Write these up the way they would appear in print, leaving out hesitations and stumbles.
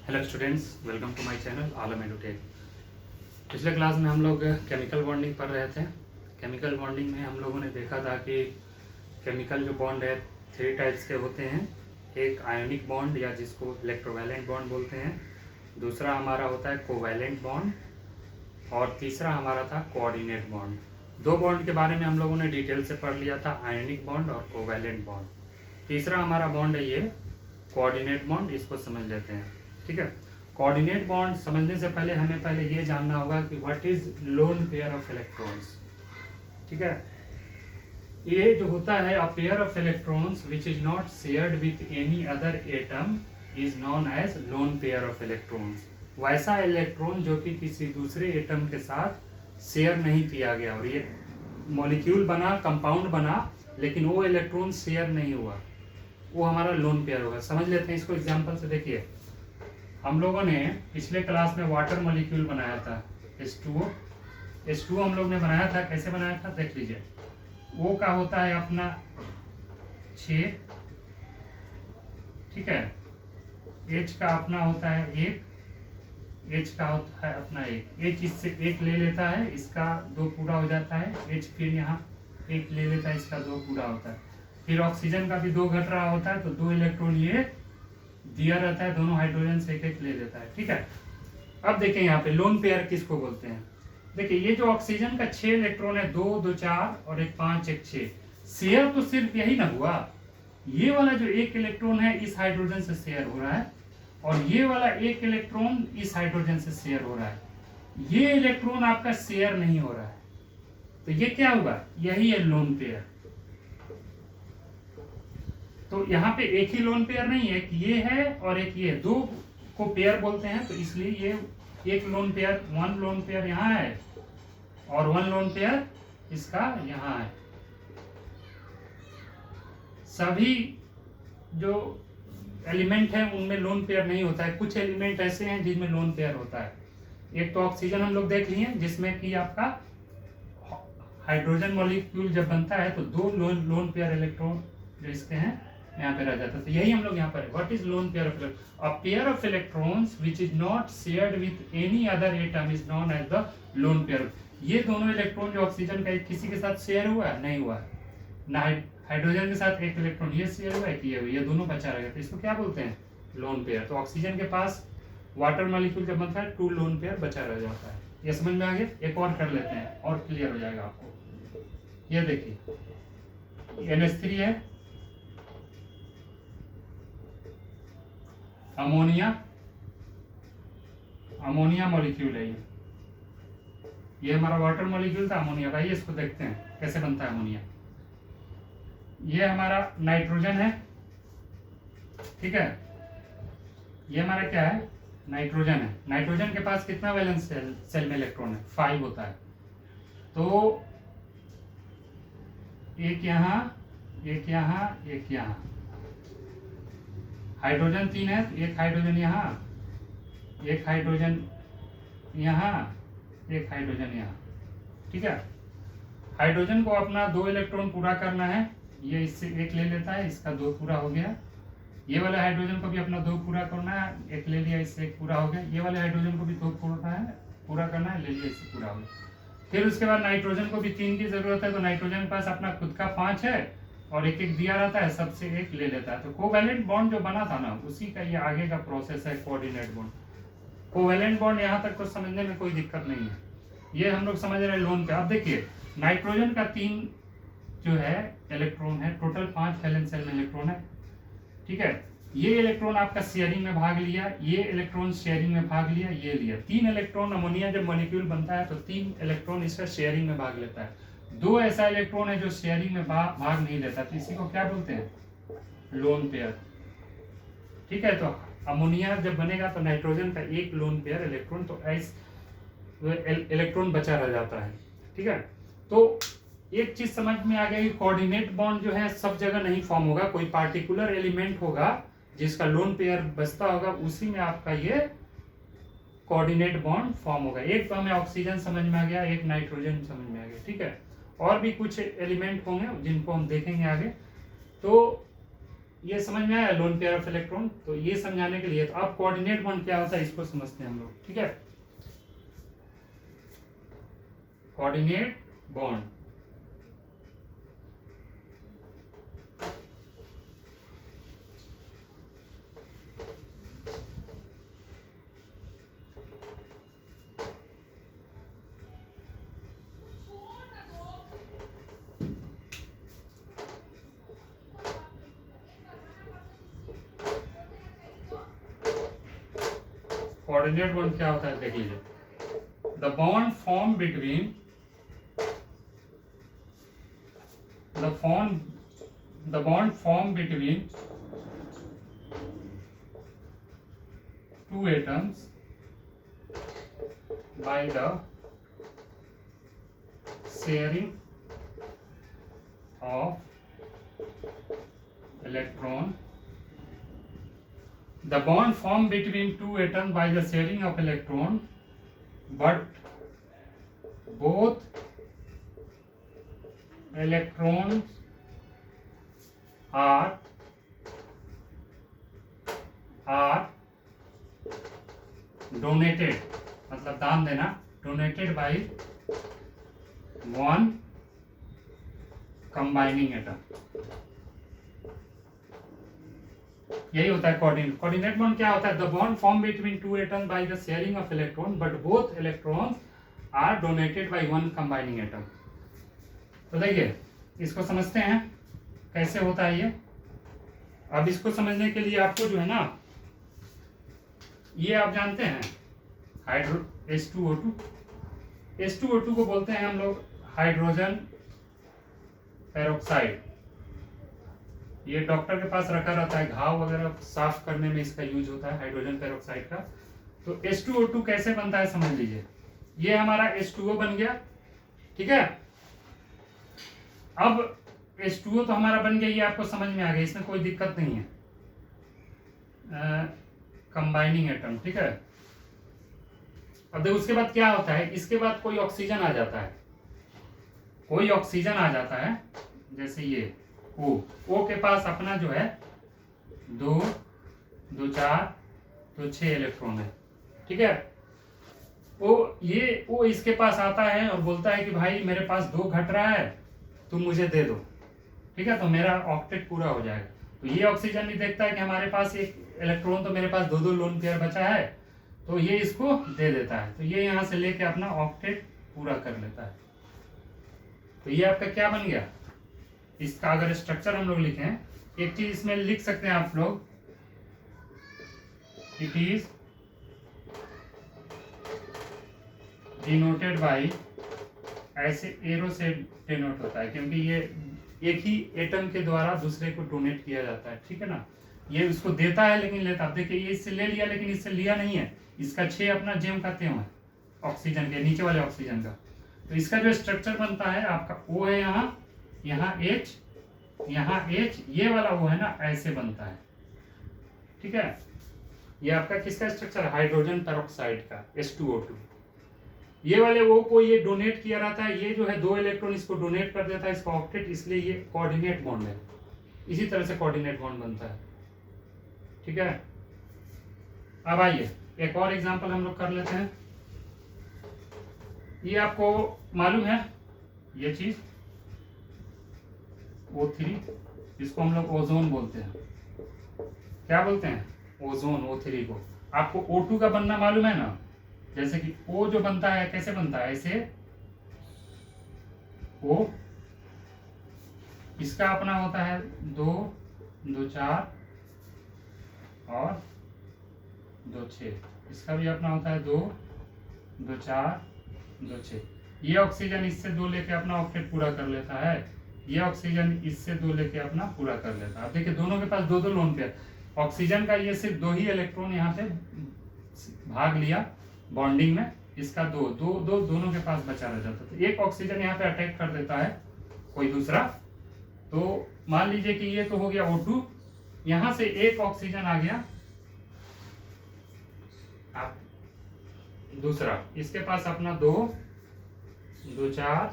Hello students, welcome to my channel Alam Edutech. पिछले class में हम लोग केमिकल बॉन्डिंग पढ़ रहे थे। केमिकल बॉन्डिंग में हम लोगों ने देखा था कि केमिकल जो बॉन्ड है 3 टाइप्स के होते हैं। एक आयोनिक बॉन्ड या जिसको इलेक्ट्रोवैलेंट बॉन्ड बोलते हैं, दूसरा हमारा होता है कोवैलेंट बॉन्ड और तीसरा हमारा था कोऑर्डिनेट बॉन्ड। 2 बॉन्ड के बारे में हम लोगों ने डिटेल से पढ़ लिया था, आयोनिक बॉन्ड और कोवैलेंट बॉन्ड। तीसरा हमारा बॉन्ड है ये कोऑर्डिनेट बॉन्ड, इसको समझ लेते हैं। ठीक है, कोऑर्डिनेट बॉन्ड समझने से पहले हमें ये जानना होगा कि what is lone pair of electrons. ठीक है, ये जो होता है a pair of electrons which is not shared with any other atom is known as lone pair of electrons. वैसा इलेक्ट्रॉन जो कि किसी दूसरे एटम के साथ शेयर नहीं किया गया और ये मॉलिक्यूल बना, कंपाउंड बना, लेकिन वो इलेक्ट्रॉन शेयर नहीं हुआ, वो हमारा लोन पेयर होगा। समझ लेते हैं इसको एग्जांपल से। देखिए, हम लोगों ने पिछले क्लास में वाटर मॉलिक्यूल बनाया था H2O हम लोग ने बनाया था। कैसे बनाया था देख लीजिए। वो का होता है अपना 6, ठीक है। H का अपना होता है 1, H का होता है अपना 1। H इससे 1 ले लेता है, इसका 2 पूरा हो जाता है। H फिर यहाँ 1 ले लेता है, इसका 2 पूरा होता है। फिर ऑक्सीजन का भी 2 घट रहा होता है, तो 2 इलेक्ट्रॉन ये दिया रहता है, दोनों हाइड्रोजन से 1-1 ले लेता है। ठीक है, अब देखें यहाँ पे लोन पेयर किसको बोलते हैं। देखिए, ये जो ऑक्सीजन का 6 इलेक्ट्रॉन है, 2 2 4 और 1 5 1 6, शेयर तो सिर्फ यही ना हुआ। ये वाला जो 1 इलेक्ट्रॉन है इस हाइड्रोजन से शेयर हो रहा है और ये वाला 1 इलेक्ट्रॉन इस हाइड्रोजन से शेयर हो रहा है। ये इलेक्ट्रॉन आपका शेयर नहीं हो रहा है, तो ये क्या हुआ, यही है लोन पेयर। तो यहाँ पे एक ही लोन पेयर नहीं है, एक ये है और एक ये, 2 को पेयर बोलते हैं, तो इसलिए ये एक लोन पेयर, 1 लोन पेयर यहाँ है और 1 लोन पेयर इसका यहाँ है। सभी जो एलिमेंट है उनमें लोन पेयर नहीं होता है, कुछ एलिमेंट ऐसे हैं जिनमें लोन पेयर होता है। एक तो ऑक्सीजन हम लोग देख लिए, जिसमें कि आपका हाइड्रोजन मॉलिक्यूल जब बनता है तो 2 लोन पेयर इलेक्ट्रॉन जो इसके हैं यहाँ पे रह जाता है। तो यही हम लोग यहाँ पर, what is lone pair of electron, a pair of electrons which is not shared with any other atom is known as the lone pair. ये दोनों इलेक्ट्रॉन जो ऑक्सीजन का किसी के साथ शेयर हुआ है, नहीं हुआ है ना। हाइड्रोजन के साथ 1 इलेक्ट्रॉन ये शेयर हुआ है कि ये दोनों बचा रहेगा, तो इसको क्या बोलते हैं, लोन पेयर। तो ऑक्सीजन के पास वाटर मॉलिक्यूल जब बनता है 2 लोन पेयर बचा रह जाता है। ये समझ में आ गया। एक और कर लेते हैं और क्लियर हो जाएगा आपको। ये देखिए, NH3 है, अमोनिया मॉलिक्यूल है। ये हमारा वाटर मॉलिक्यूल था अमोनिया का। ये इसको देखते हैं कैसे बनता है अमोनिया। ये हमारा नाइट्रोजन है, ठीक है। ये हमारा क्या है, नाइट्रोजन है। नाइट्रोजन के पास कितना वैलेंस सेल में इलेक्ट्रॉन है, 5 होता है। तो एक यहाँ, एक यहाँ, एक यहाँ। हाइड्रोजन 3 है, तो एक हाइड्रोजन यहाँ, एक हाइड्रोजन यहाँ, एक हाइड्रोजन यहाँ। ठीक है, हाइड्रोजन को अपना 2 इलेक्ट्रॉन पूरा करना है। ये इससे 1 ले लेता है, इसका 2 पूरा हो गया। ये वाले हाइड्रोजन को भी अपना 2 पूरा करना है, 1 ले लिया, इससे 1 पूरा हो गया। ये वाले हाइड्रोजन को भी 2 पूरा करना है, ले लिया, इससे पूरा हो गया। फिर उसके बाद नाइट्रोजन को भी 3 की जरूरत है, तो नाइट्रोजन के पास अपना खुद का 5 है और 1-1 दिया रहता है, सबसे 1 ले लेता है। तो कोवैलेंट बॉन्ड जो बना था ना, उसी का ये आगे का प्रोसेस है कोऑर्डिनेट बॉन्ड। कोवैलेंट बॉन्ड यहाँ तक तो समझने में कोई दिक्कत नहीं है, ये हम लोग समझ रहे हैं लोन पे। अब देखिए, नाइट्रोजन का 3 जो है इलेक्ट्रॉन है, टोटल 5 वैलेंस सेल में इलेक्ट्रॉन है। ठीक है, ये इलेक्ट्रॉन आपका शेयरिंग में भाग लिया, ये इलेक्ट्रॉन शेयरिंग में भाग लिया, ये लिया। 3 इलेक्ट्रॉन, अमोनिया जब मॉलिक्यूल बनता है तो 3 इलेक्ट्रॉन इसका शेयरिंग में भाग लेता है। 2 ऐसा इलेक्ट्रॉन है जो शेयरिंग में भाग नहीं लेता, तो इसी को क्या बोलते हैं, लोन पेयर। ठीक है, तो अमोनिया जब बनेगा तो नाइट्रोजन का 1 लोन पेयर इलेक्ट्रॉन, तो इलेक्ट्रॉन बचा रह जाता है। ठीक है, तो एक चीज समझ में आ गया कि कोऑर्डिनेट बॉन्ड जो है सब जगह नहीं फॉर्म होगा, कोई पार्टिकुलर एलिमेंट होगा जिसका लोन पेयर बचता होगा, उसी में आपका ये कोऑर्डिनेट बॉन्ड फॉर्म होगा। एक तो हमें ऑक्सीजन समझ में आ गया, एक नाइट्रोजन समझ में आ गया। ठीक है, और भी कुछ एलिमेंट होंगे जिनको हम देखेंगे आगे। तो ये समझ में आया लोन पेयर ऑफ इलेक्ट्रॉन। तो ये समझाने के लिए तो अब कोऑर्डिनेट बॉन्ड क्या होता है इसको समझते हैं हम लोग, ठीक है। कोऑर्डिनेट बॉन्ड कोऑर्डिनेट बॉन्ड क्या होता है देख लीजिए। The bond form between the bond formed between two atoms by the sharing of electron. The bond formed between two atoms by the sharing of electron, but both electrons are donated, मतलब दान देना, donated by one combining atom। यही होता है coordinate. Coordinate bond क्या होता है? The bond form between two atom by the sharing of electron but both electrons are donated by one combining atom. तो देखिए इसको समझते हैं कैसे होता है ये। अब इसको समझने के लिए आपको जो है ना, ये आप जानते हैं हाइड्रो H2O2, H2O2 को बोलते हैं हम लोग हाइड्रोजन पेरोक्साइड। ये डॉक्टर के पास रखा रहता है, घाव वगैरह साफ करने में इसका यूज होता है हाइड्रोजन पेरोक्साइड का। तो H2O2 कैसे बनता है समझ लीजिए। ये हमारा H2O बन गया, ठीक है। अब H2O तो हमारा बन गया, ये आपको समझ में आ गया, इसमें कोई दिक्कत नहीं है। कंबाइनिंग एटम, ठीक है। अब देखो उसके बाद क्या होता है, इसके बाद कोई ऑक्सीजन आ जाता है, कोई ऑक्सीजन आ जाता है, जैसे ये O के पास अपना जो है 2, 2, 4, तो 6 इलेक्ट्रॉन है, ठीक है। वो इसके पास आता है और बोलता है कि भाई मेरे पास 2 घट रहा है, तुम मुझे दे दो, ठीक है, तो मेरा ऑक्टेट पूरा हो जाएगा। तो ये ऑक्सीजन भी देखता है कि हमारे पास एक इलेक्ट्रॉन, तो मेरे पास 2 लोन पेयर बचा है, तो ये इसको दे देता है। तो ये यहाँ से लेके अपना ऑक्टेट पूरा कर लेता है। तो ये आपका क्या बन गया, इसका अगर स्ट्रक्चर हम लोग लिखें, एक चीज इसमें लिख सकते हैं आप लोग, इट इज डिनोटेड बाई, ऐसे एरो से डिनोट होता है क्योंकि ये एक ही एटम के द्वारा दूसरे को डोनेट किया जाता है, ठीक है ना। ये उसको देता है लेकिन लेता, अब देखिए ये इससे ले लिया लेकिन इससे लिया नहीं है, इसका 6 अपना जेम का त्यों है ऑक्सीजन के नीचे वाले ऑक्सीजन का। तो इसका जो स्ट्रक्चर बनता है आपका O है यहाँ, यहाँ H, यहाँ H, ये वाला वो है ना, ऐसे बनता है, ठीक है। ये आपका किसका स्ट्रक्चर है, हाइड्रोजन पेरोक्साइड का H2O2। ये वाले वो को ये डोनेट किया रहता है, ये जो है 2 इलेक्ट्रॉन इसको डोनेट कर देता है, इसका ऑक्टेट, इसलिए ये कोऑर्डिनेट बॉन्ड है। इसी तरह से कोऑर्डिनेट बॉन्ड बनता है, ठीक है। अब आइए एक और एग्जांपल हम लोग कर लेते हैं। ये आपको मालूम है ये चीज O3, इसको हम लोग ओजोन बोलते हैं। क्या बोलते हैं? ओजोन, O3 को। आपको O2 का बनना मालूम है ना, जैसे कि O जो बनता है कैसे बनता है, ऐसे O, इसका अपना होता है 2, 2, 4 और 2, 6, इसका भी अपना होता है 2, 2, 4, 2, 6। ये ऑक्सीजन इससे 2 लेके अपना ऑक्टेट पूरा कर लेता है, ये ऑक्सीजन इससे 2 लेके अपना पूरा कर लेता है। अब देखिए दोनों के पास 2 लोन पेयर, ऑक्सीजन का ये सिर्फ 2 ही इलेक्ट्रॉन यहाँ पे भाग लिया बॉन्डिंग में, इसका 2 दोनों के पास बचा रह जाता। तो एक ऑक्सीजन यहाँ पे अटैक कर देता है कोई दूसरा, तो मान लीजिए कि ये तो हो गया O2, यहां से एक ऑक्सीजन आ गया आप दूसरा, इसके पास अपना 2, 2, 4,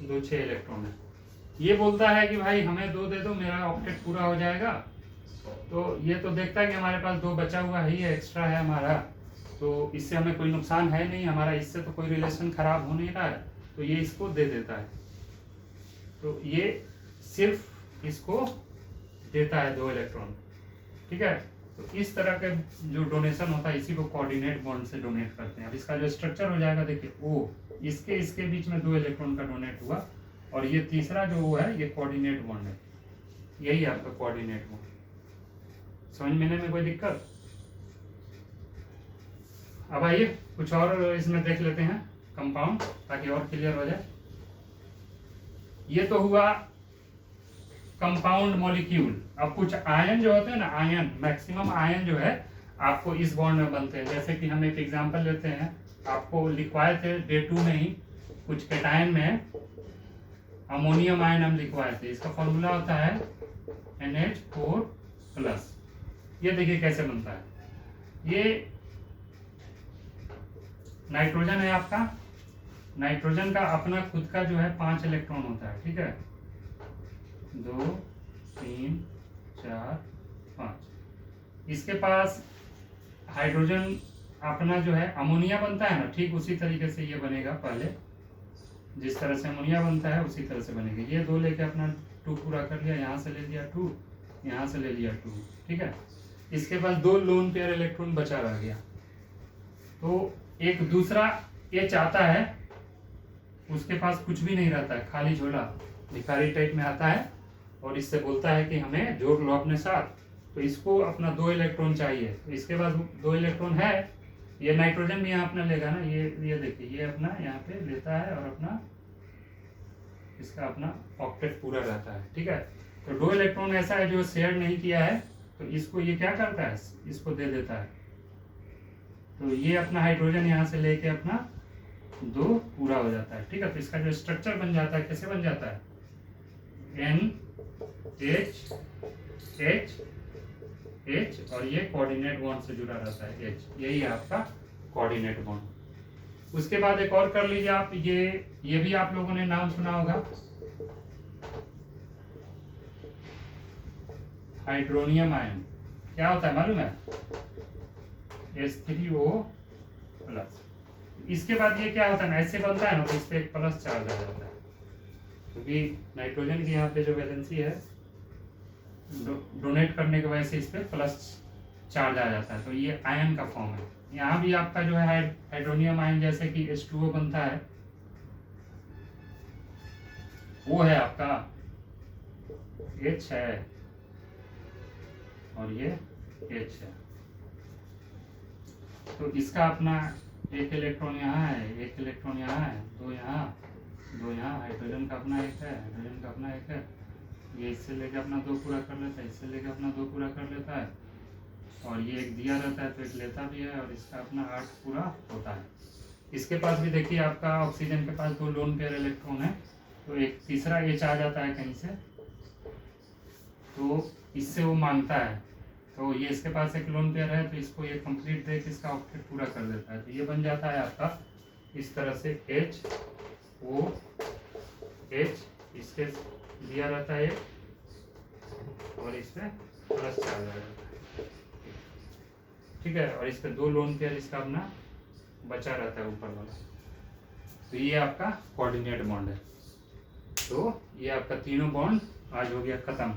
2, 6 इलेक्ट्रॉन है। ये बोलता है कि भाई हमें 2 दे दो, मेरा ऑक्टेट पूरा हो जाएगा, तो ये तो देखता है कि हमारे पास 2 बचा हुआ ही है, एक्स्ट्रा है हमारा, तो इससे हमें कोई नुकसान है नहीं, हमारा इससे तो कोई रिलेशन खराब हो नहीं रहा है, तो ये इसको दे देता है। तो ये सिर्फ इसको देता है 2 इलेक्ट्रॉन, ठीक है। तो इस तरह के जो डोनेशन होता है इसी को कोऑर्डिनेट बॉन्ड से डोनेट करते हैं। अब इसका जो स्ट्रक्चर हो जाएगा देखिए, ओ इसके बीच में 2 इलेक्ट्रॉन का डोनेट हुआ, और ये तीसरा जो वो है ये कोऑर्डिनेट बॉन्ड है, यही आपका कोऑर्डिनेट बॉन्ड। समझ में कोई दिक्कत? अब आइए कुछ और इसमें देख लेते हैं कंपाउंड, ताकि और क्लियर हो जाए। ये तो हुआ कंपाउंड मॉलिक्यूल। अब कुछ आयन जो होते हैं ना, आयन मैक्सिमम आयन जो है आपको इस बॉन्ड में बनते हैं। जैसे कि हम एक एग्जांपल लेते हैं, आपको लिखवाए थे डे 2 में ही, कुछ केटायन में अमोनियम आयन हम लिखवाए थे। इसका फॉर्मूला होता है NH4+। ये देखिए कैसे बनता है। ये नाइट्रोजन है आपका, नाइट्रोजन का अपना खुद का जो है 5 इलेक्ट्रॉन होता है, ठीक है, 2 3 4 5। इसके पास हाइड्रोजन अपना जो है अमोनिया बनता है ना, ठीक उसी तरीके से ये बनेगा। पहले जिस तरह से अमोनिया बनता है उसी तरह से बनेगा। ये 2 लेके अपना 2 पूरा कर लिया, यहाँ से ले लिया 2, यहाँ से ले लिया 2, ठीक है। इसके पास 2 लोन पेयर इलेक्ट्रॉन बचा रह गया। तो एक दूसरा ये चाहता है, उसके पास कुछ भी नहीं रहता है, खाली झोला भिखारी टाइप में आता है, और इससे बोलता है कि हमें जोड़ लो अपने साथ। तो इसको अपना 2 इलेक्ट्रॉन चाहिए, तो इसके पास 2 इलेक्ट्रॉन है। ये नाइट्रोजन भी यहाँ अपना लेगा ना, ये देखिए, ये अपना यहाँ पे लेता है और अपना इसका अपना ऑक्टेट पूरा रहता है, ठीक है। तो 2 इलेक्ट्रॉन ऐसा है जो शेयर नहीं किया है, तो इसको ये क्या करता है, इसको दे देता है। तो ये अपना हाइड्रोजन यहाँ से लेके अपना 2 पूरा हो जाता है, ठीक है। तो इसका जो स्ट्रक्चर बन जाता है, कैसे बन जाता है, NH H, और ये कोऑर्डिनेट बॉन्ड से जुड़ा रहता है H, यही है आपका कोऑर्डिनेट बॉन्ड। उसके बाद एक और कर लीजिए आप, ये भी आप लोगों ने नाम सुना होगा, हाइड्रोनियम आयन। क्या होता है मालूम है, H3O+। इसके बाद ये क्या होता है ना, ऐसे बनता है ना, तो इस पे एक प्लस चार्ज आ जाता है, क्योंकि नाइट्रोजन की यहाँ पे जो वैलेंसी है डोनेट करने की वजह से इस पे प्लस चार्ज आ जाता है। तो ये आयन का फॉर्म है। यहाँ भी आपका जो है हाइड्रोनियम आयन, जैसे कि H2O बनता है, वो है आपका H है, और ये H है। तो इसका अपना 1 इलेक्ट्रॉन यहाँ है, 1 इलेक्ट्रॉन यहाँ है, 2 यहाँ, 2 यहाँ। हाइड्रोजन का अपना 1 है, हाइड्रोजन का अपना 1 है। ये इससे लेके अपना 2 पूरा कर लेता है, इससे लेके अपना 2 पूरा कर लेता है, और ये एक दिया रहता है तो एक लेता भी है, और इसका अपना 8 पूरा होता है। इसके पास भी देखिए आपका ऑक्सीजन के पास 2 लोन पेयर इलेक्ट्रॉन है, तो एक तीसरा H आ जाता है कहीं से, तो इससे वो मांगता है, तो ये इसके पास एक लोन पेयर है, तो इसको ये कंप्लीट दे के इसका ऑक्टेट पूरा कर देता है। तो ये बन जाता है आपका इस तरह से HOH, इसके दिया रहता है, और इसमें प्लस चार्ज आ जाता है, ठीक है। और इस पे 2 लोन पेयर इसका अपना बचा रहता है ऊपर वाला। तो ये आपका कोऑर्डिनेट बॉन्ड है। तो ये आपका तीनों बॉन्ड आज हो गया खत्म।